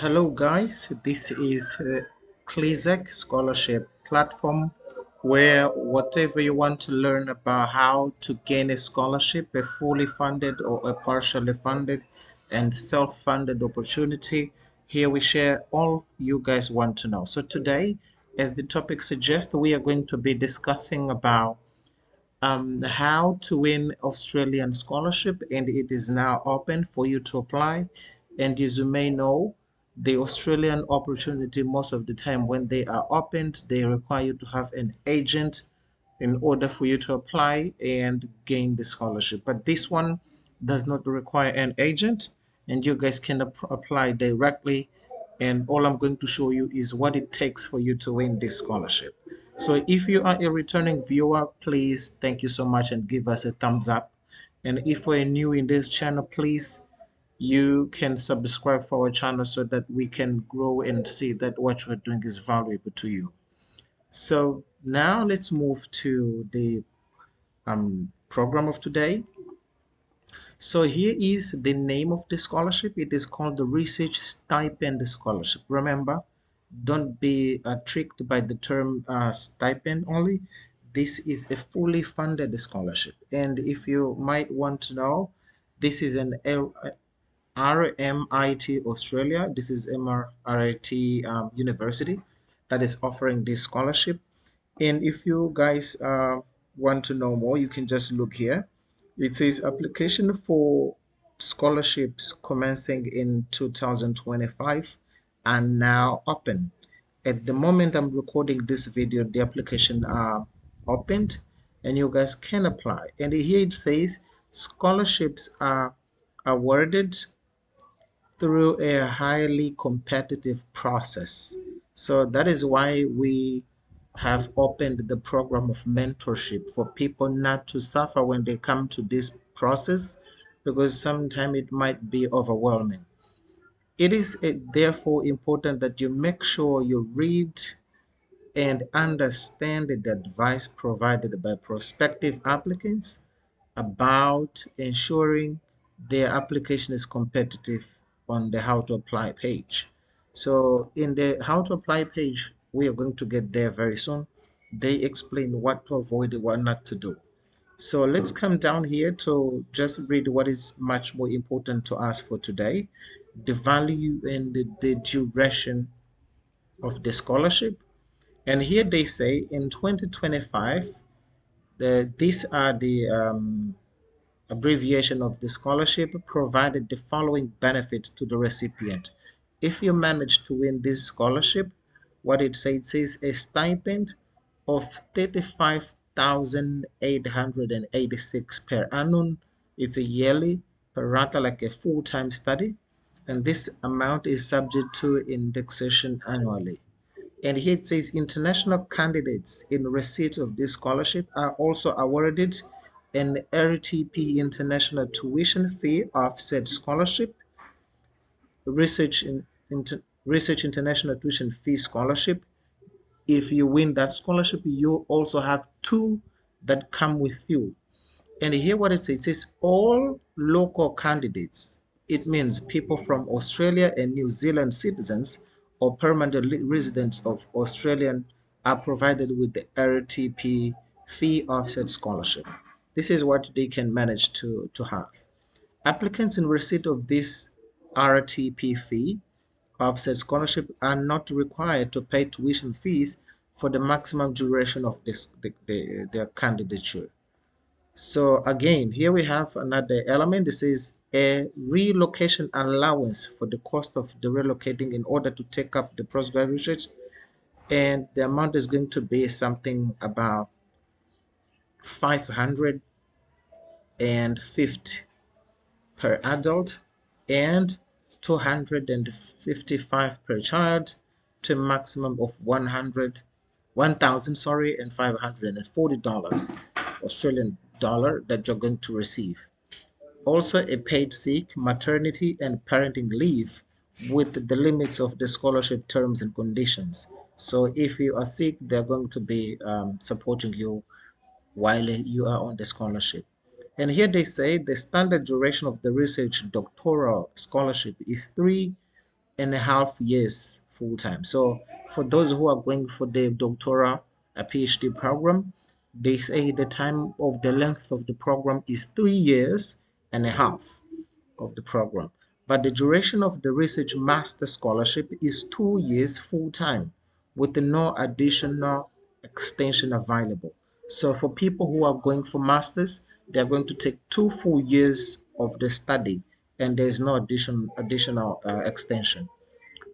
Hello guys, this is clisac scholarship platform where whatever you want to learn about how to gain a scholarship, a fully funded or a partially funded and self-funded opportunity, here we share all you guys want to know. So today, as the topic suggests, we are going to be discussing about how to win Australian scholarship, and it is now open for you to apply. And as you may know, the Australian opportunity, most of the time when they are opened, they require you to have an agent in order for you to apply and gain the scholarship. But this one does not require an agent, and you guys can apply directly. And all I'm going to show you is what it takes for you to win this scholarship. So if you are a returning viewer, please thank you so much and give us a thumbs up. And if you're new in this channel, please you can subscribe for our channel so that we can grow and see that what we're doing is valuable to you. So now let's move to the program of today. So here is the name of the scholarship. It is called the Research Stipend Scholarship. Remember, don't be tricked by the term stipend only. This is a fully funded scholarship. And if you might want to know, this is an RMIT Australia. This is RMIT University that is offering this scholarship. And if you guys want to know more, you can just look here. It says application for scholarships commencing in 2025 are now open. At the moment I'm recording this video, the application are opened and you guys can apply. And here it says scholarships are awarded through a highly competitive process. So that is why we have opened the program of mentorship for people not to suffer when they come to this process, because sometimes it might be overwhelming. It is therefore important that you make sure you read and understand the advice provided by prospective applicants about ensuring their application is competitive on the how to apply page. So in the how to apply page, we are going to get there very soon. They explain what to avoid and what not to do. So let's come down here to just read what is much more important to us for today: the value and the duration of the scholarship. And here they say in 2025, these are the abbreviation of the scholarship provided the following benefits to the recipient. If you manage to win this scholarship, what it says a stipend of 35,886 per annum. It's a yearly per rata, like a full-time study, and this amount is subject to indexation annually. And here it says international candidates in receipt of this scholarship are also awarded an RTP international tuition fee offset scholarship, research international tuition fee scholarship. If you win that scholarship, you also have two that come with you. And here what it says all local candidates. It means people from Australia and New Zealand citizens or permanent residents of Australian are provided with the RTP fee offset scholarship. This is what they can manage to have. Applicants in receipt of this RTP fee offset scholarship are not required to pay tuition fees for the maximum duration of their candidature. So again, here we have another element. This is a relocation allowance for the cost of the relocating in order to take up the postgraduate research, and the amount is going to be something about 550 per adult and 255 per child, to a maximum of 1,000 and $540 Australian dollar that you're going to receive. Also a paid sick, maternity, and parenting leave with the limits of the scholarship terms and conditions. So if you are sick, they're going to be supporting you while you are on the scholarship. And here they say the standard duration of the research doctoral scholarship is 3 2.5 years full-time. So for those who are going for the doctoral, a PhD program, they say the time of the length of the program is 3.5 years of the program. But the duration of the research master scholarship is 2 years full-time with no additional extension available. So for people who are going for masters, they're going to take 2 full years of the study and there's no additional extension.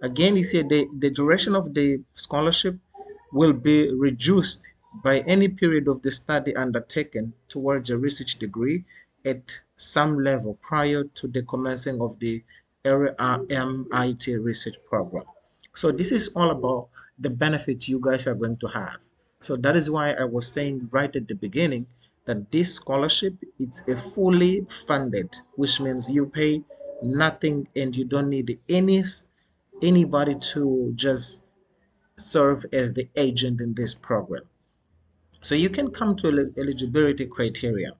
Again, he said the duration of the scholarship will be reduced by any period of the study undertaken towards a research degree at some level prior to the commencing of the RMIT research program. So this is all about the benefits you guys are going to have. So that is why I was saying right at the beginning that this scholarship it's a fully funded, which means you pay nothing and you don't need anybody to just serve as the agent in this program. So you can come to eligibility criteria.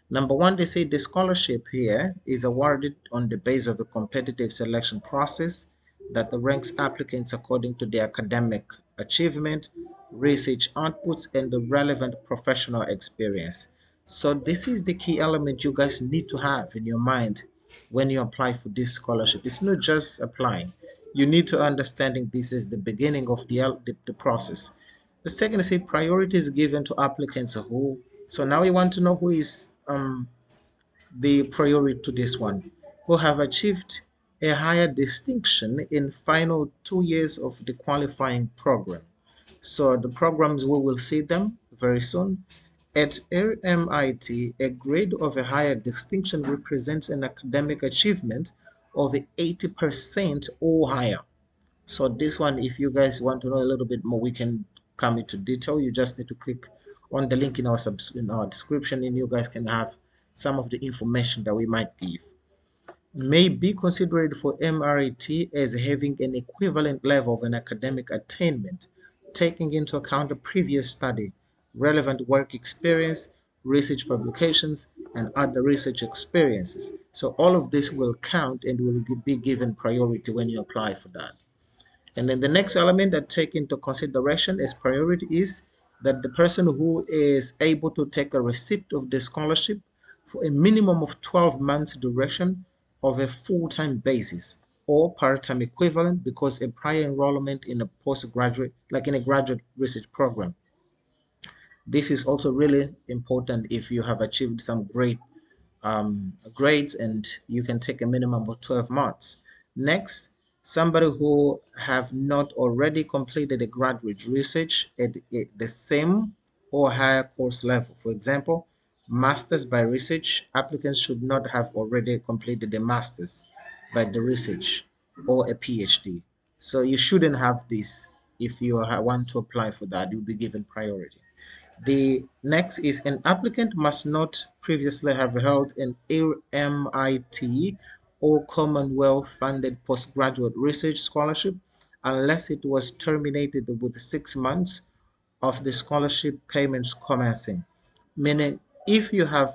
Number one, they say the scholarship here is awarded on the basis of a competitive selection process that ranks applicants according to their academic achievement, research outputs, and the relevant professional experience. So this is the key element you guys need to have in your mind when you apply for this scholarship. It's not just applying. You need to understanding this is the beginning of the process. The second is a priority is given to applicants who. So now we want to know who is the priority to this one, who have achieved a higher distinction in final 2 years of the qualifying program. So the programs we will see them very soon. At RMIT, a grade of a higher distinction represents an academic achievement of 80% or higher. So this one, if you guys want to know a little bit more, we can come into detail. You just need to click on the link in our description and you guys can have some of the information that we might give. May be considered for MRIT as having an equivalent level of an academic attainment, taking into account the previous study, relevant work experience, research publications, and other research experiences. So all of this will count and will be given priority when you apply for that. And then the next element that take into consideration as priority is that the person who is able to take a receipt of the scholarship for a minimum of 12 months duration of a full-time basis or part-time equivalent because a prior enrollment in a postgraduate, like in a graduate research program. This is also really important if you have achieved some great grades and you can take a minimum of 12 months. Next, somebody who have not already completed a graduate research at the same or higher course level. For example, masters by research, applicants should not have already completed a master's by the research or a PhD. So you shouldn't have this. If you want to apply for that, you'll be given priority. The next is an applicant must not previously have held an RMIT or Commonwealth-funded postgraduate research scholarship unless it was terminated with 6 months of the scholarship payments commencing. Meaning, if you have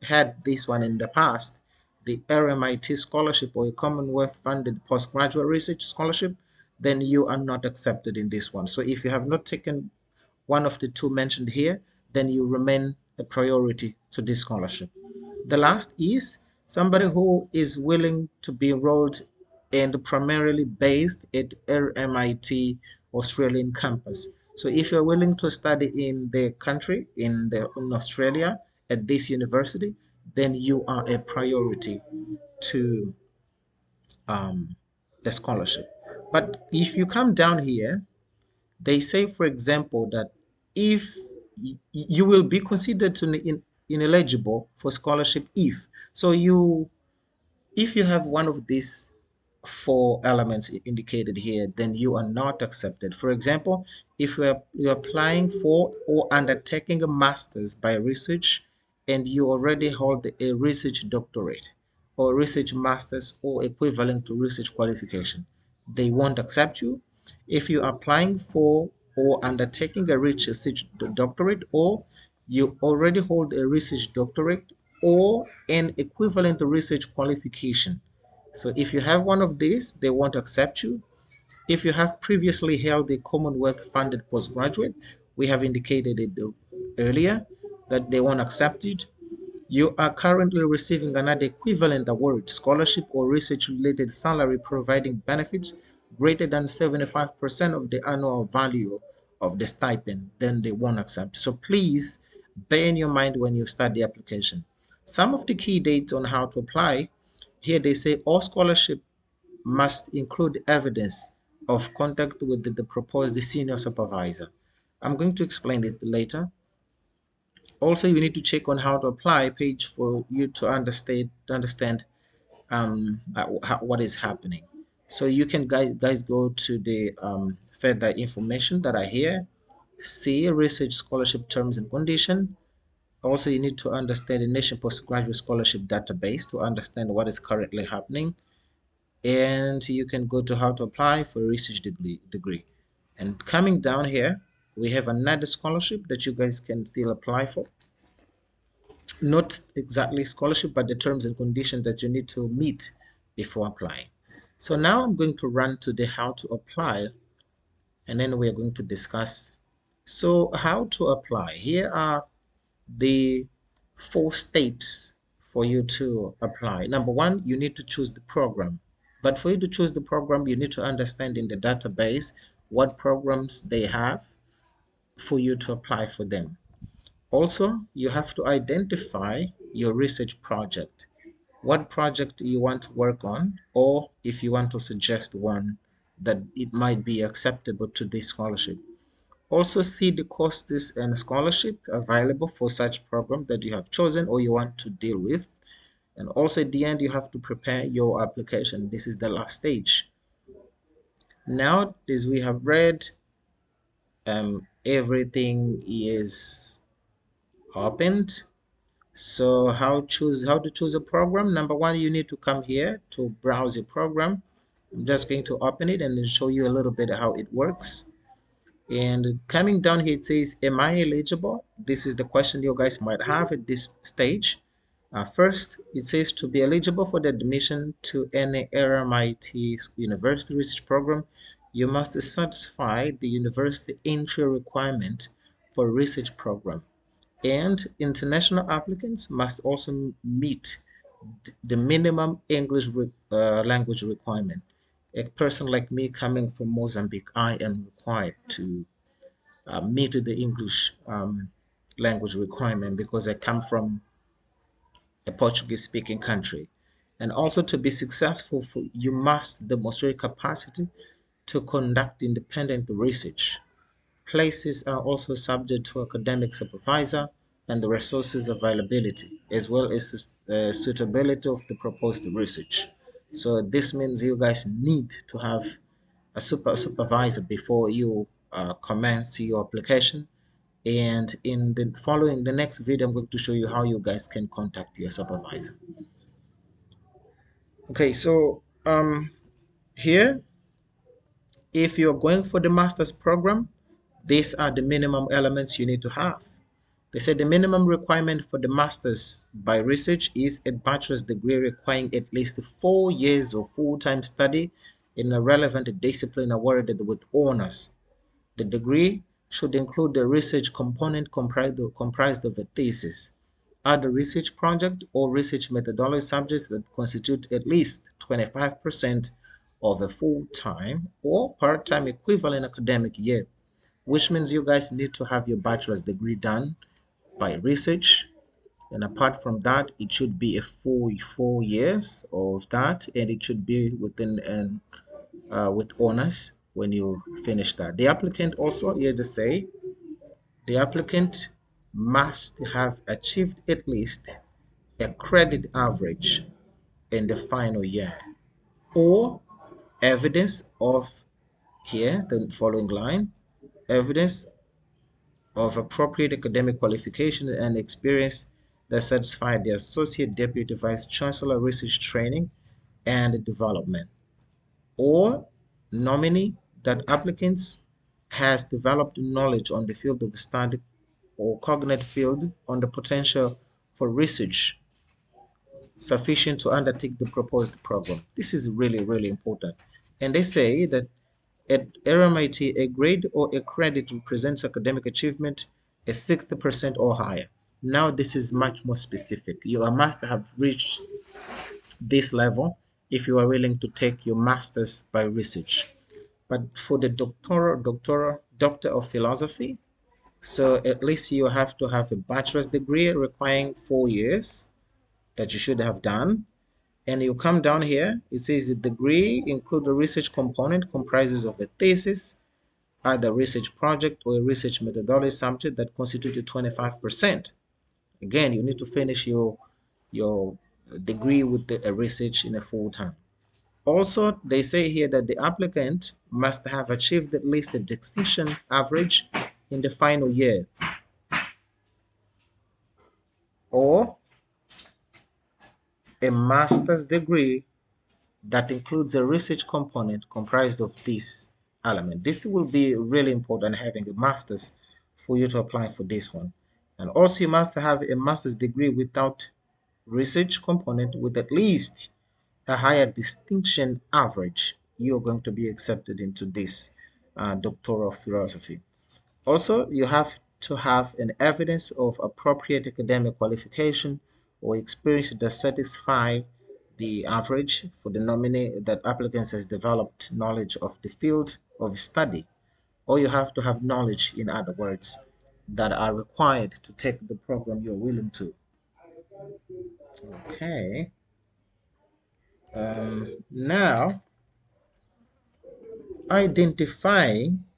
had this one in the past, the RMIT scholarship or a Commonwealth-funded postgraduate research scholarship, then you are not accepted in this one. So if you have not taken one of the two mentioned here, then you remain a priority to this scholarship. The last is somebody who is willing to be enrolled and primarily based at RMIT Australian campus. So if you're willing to study in the country, in Australia, at this university, then you are a priority to the scholarship. But if you come down here, they say, for example, that if you will be considered to ineligible for scholarship if you have one of these four elements indicated here, then you are not accepted. For example, if you're applying for or undertaking a master's by research and you already hold a research doctorate or research master's or equivalent to research qualification, they won't accept you. If you're applying for or undertaking a research doctorate or you already hold a research doctorate or an equivalent research qualification, So if you have one of these, they won't accept you. If you have previously held a Commonwealth-funded postgraduate, we have indicated it earlier that they won't accept it. You are currently receiving another equivalent award, scholarship or research-related salary providing benefits greater than 75% of the annual value of the stipend, then they won't accept. So please bear in your mind when you start the application. Some of the key dates on how to apply, here they say all scholarship must include evidence of contact with the proposed senior supervisor. I'm going to explain it later. Also, you need to check on how to apply page for you to understand what is happening. So you can guys go to the further information that are here. See research scholarship terms and condition. Also, you need to understand the Nation Postgraduate Scholarship Database to understand what is currently happening. And you can go to how to apply for a research degree. And coming down here, we have another scholarship that you guys can still apply for. Not exactly scholarship, but the terms and conditions that you need to meet before applying. So now I'm going to run to the how to apply, and then we're going to discuss. So how to apply. Here are the 4 steps for you to apply. Number 1, you need to choose the program. But for you to choose the program, you need to understand in the database what programs they have for you to apply for them. Also, you have to identify your research project. What project you want to work on, or if you want to suggest one that it might be acceptable to this scholarship. Also see the courses and scholarship available for such program that you have chosen or you want to deal with. And also at the end, you have to prepare your application. This is the last stage. Now, as we have read, everything is opened. So how to choose a program? Number 1, you need to come here to browse a program. I'm just going to open it and show you a little bit how it works. And coming down here, it says, am I eligible? This is the question you guys might have at this stage. First, it says to be eligible for the admission to any RMIT University research program, you must satisfy the university entry requirement for research program. And international applicants must also meet the minimum English language requirement. A person like me coming from Mozambique, I am required to meet the English language requirement because I come from a Portuguese speaking country. And also to be successful, you must demonstrate capacity to conduct independent research. Places are also subject to academic supervisor and the resources availability, as well as suitability of the proposed research. So this means you guys need to have a supervisor before you commence your application. And in the next video, I'm going to show you how you guys can contact your supervisor. Okay, so here, if you're going for the master's program, these are the minimum elements you need to have. They said the minimum requirement for the master's by research is a bachelor's degree requiring at least 4 years of full-time study in a relevant discipline awarded with honors. The degree should include the research component comprised of a thesis, other research project or research methodology subjects that constitute at least 25% of a full-time or part-time equivalent academic year, which means you guys need to have your bachelor's degree done by research. And apart from that, it should be a full 4 years of that, and it should be within with honors when you finish that. The applicant also, here to say, the applicant must have achieved at least a credit average in the final year, or evidence of, here the following line, evidence of appropriate academic qualification and experience that satisfy the Associate Deputy Vice Chancellor Research Training and Development, or nominee that applicants has developed knowledge on the field of study or cognate field on the potential for research sufficient to undertake the proposed program. This is really, really important. And they say that at RMIT, a grade or a credit represents academic achievement as 60% or higher. Now, this is much more specific. You must have reached this level if you are willing to take your master's by research. But for the doctor of philosophy, so at least you have to have a bachelor's degree requiring 4 years that you should have done. And you come down here, it says the degree include a research component comprises of a thesis, either research project or a research methodology subject that constituted 25%. Again, you need to finish your degree with a research in a full time. Also, they say here that the applicant must have achieved at least a distinction average in the final year, or a master's degree that includes a research component comprised of this element. This will be really important, having a master's, for you to apply for this one. And also you must have a master's degree without research component with at least a higher distinction average. You're going to be accepted into this doctor of philosophy. Also, you have to have an evidence of appropriate academic qualification or experience that satisfy the average for the nominee that applicants has developed knowledge of the field of study, or you have to have knowledge, in other words, that are required to take the program you're willing to. Okay. Now,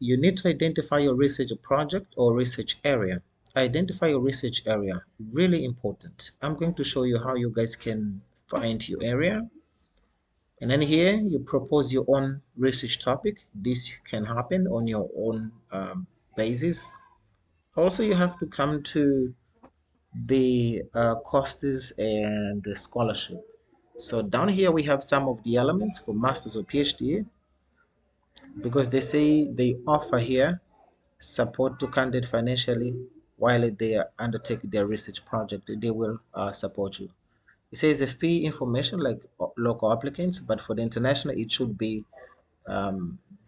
you need to identify your research project or research area. Identify your research area, really important. I'm going to show you how you guys can find your area. And then here you propose your own research topic. This can happen on your own basis. Also, you have to come to the courses and the scholarship. So down here we have some of the elements for masters or PhD, because they say they offer here support to candidate financially while they undertake their research project. They will support you. It says a fee information like local applicants, but for the international it should be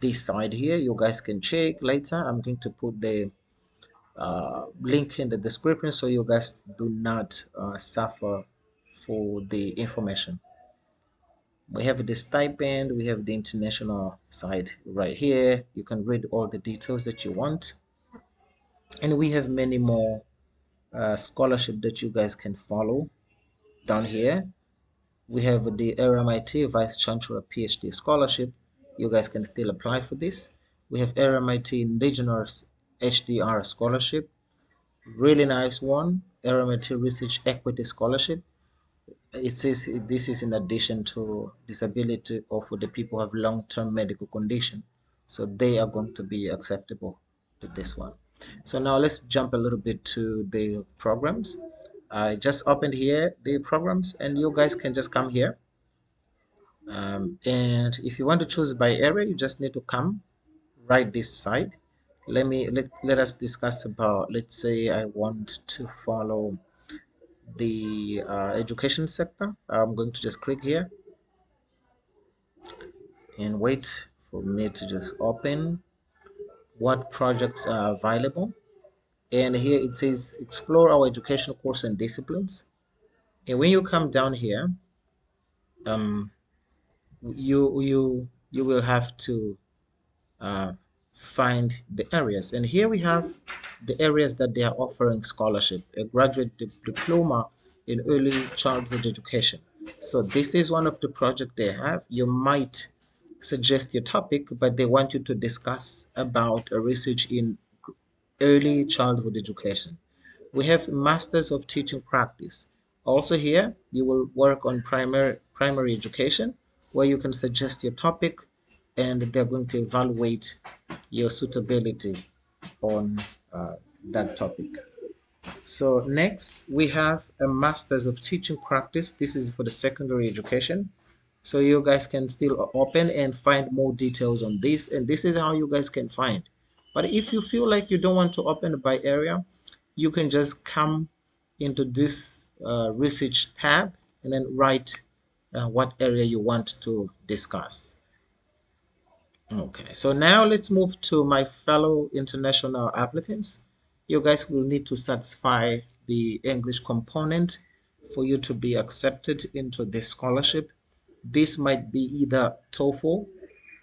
this side here. You guys can check later. I'm going to put the link in the description so you guys do not suffer for the information. We have the stipend, we have the international side right here. You can read all the details that you want, and we have many more scholarship that you guys can follow down here. We have the RMIT Vice Chancellor PhD Scholarship. You guys can still apply for this. We have RMIT Indigenous HDR Scholarship, really nice one. RMIT Research Equity Scholarship. It says this is in addition to disability or for the people who have long-term medical condition. So they are going to be acceptable to this one. So now let's jump a little bit to the programs. I just opened here the programs, and you guys can just come here. And if you want to choose by area, you just need to come right this side. Let us discuss about, let's say I want to follow the education sector. I'm going to just click here and wait for me to just open what projects are available. And here it says explore our educational course and disciplines. And when you come down here, um, you will have to uh, find the areas. And here we have the areas that they are offering scholarship: a graduate diploma in early childhood education. So this is one of the projects they have. You might suggest your topic, but they want you to discuss about a research in early childhood education. We have Masters of Teaching Practice. Also here, you will work on primary education, where you can suggest your topic and they're going to evaluate your suitability on that topic. So next, we have a Masters of Teaching Practice. This is for the secondary education. So you guys can still open and find more details on this, and this is how you guys can find. But if you feel like you don't want to open by area, you can just come into this research tab, and then write what area you want to discuss. Okay, so now let's move to my fellow international applicants. You guys will need to satisfy the English component for you to be accepted into this scholarship. This might be either TOEFL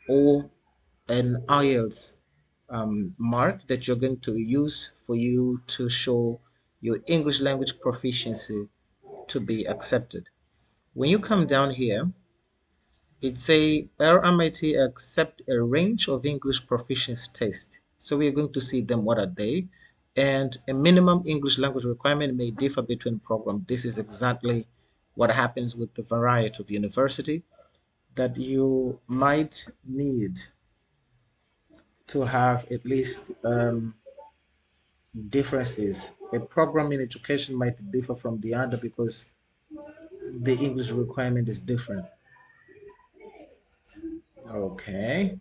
or an IELTS mark that you're going to use for you to show your English language proficiency to be accepted. When you come down here, it's a RMIT accept a range of English proficiency tests. So we're going to see them, what are they? And a minimum English language requirement may differ between programs. This is exactly what happens with the variety of university, that you might need to have at least differences. A program in education might differ from the other because the English requirement is different. Okay.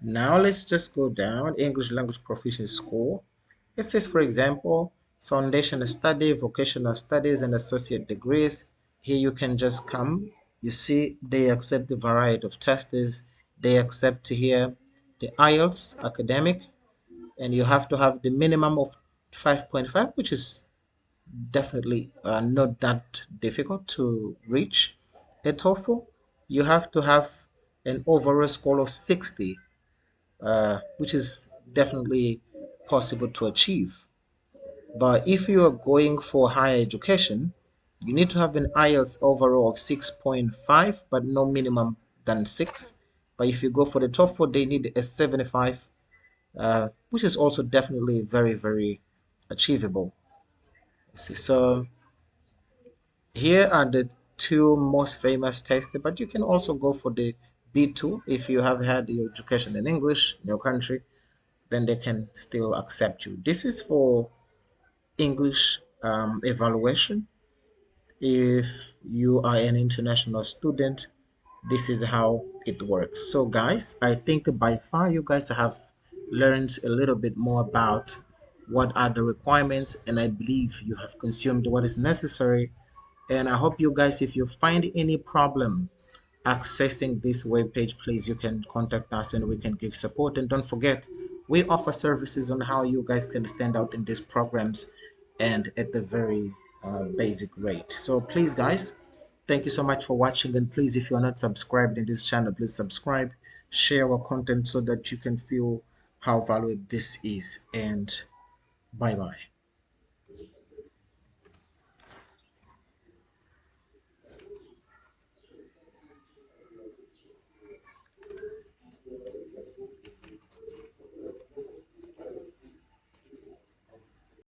Now let's just go down English language proficiency score. It says, for example, foundation study, vocational studies, and associate degrees. Here you can just come. You see, they accept the variety of tests. They accept here the IELTS academic, and you have to have the minimum of 5.5, which is definitely not that difficult to reach. A TOEFL, you have to have an overall score of 60, which is definitely possible to achieve. But if you are going for higher education, you need to have an IELTS overall of 6.5, but no minimum than 6. But if you go for the TOEFL, they need a 75, which is also definitely very, very achievable. See, so here are the two most famous tests, but you can also go for the B2 if you have had your education in English in your country, then they can still accept you. This is for English evaluation. If you are an international student, this is how it works. So guys, I think by far you guys have learned a little bit more about what are the requirements, and I believe you have consumed what is necessary. And I hope you guys, if you find any problem accessing this web page, please, you can contact us and we can give support. And don't forget, we offer services on how you guys can stand out in these programs and at the very basic rate. So please guys, thank you so much for watching, and please, if you are not subscribed in this channel, please subscribe, share our content so that you can feel how valuable this is. And bye bye.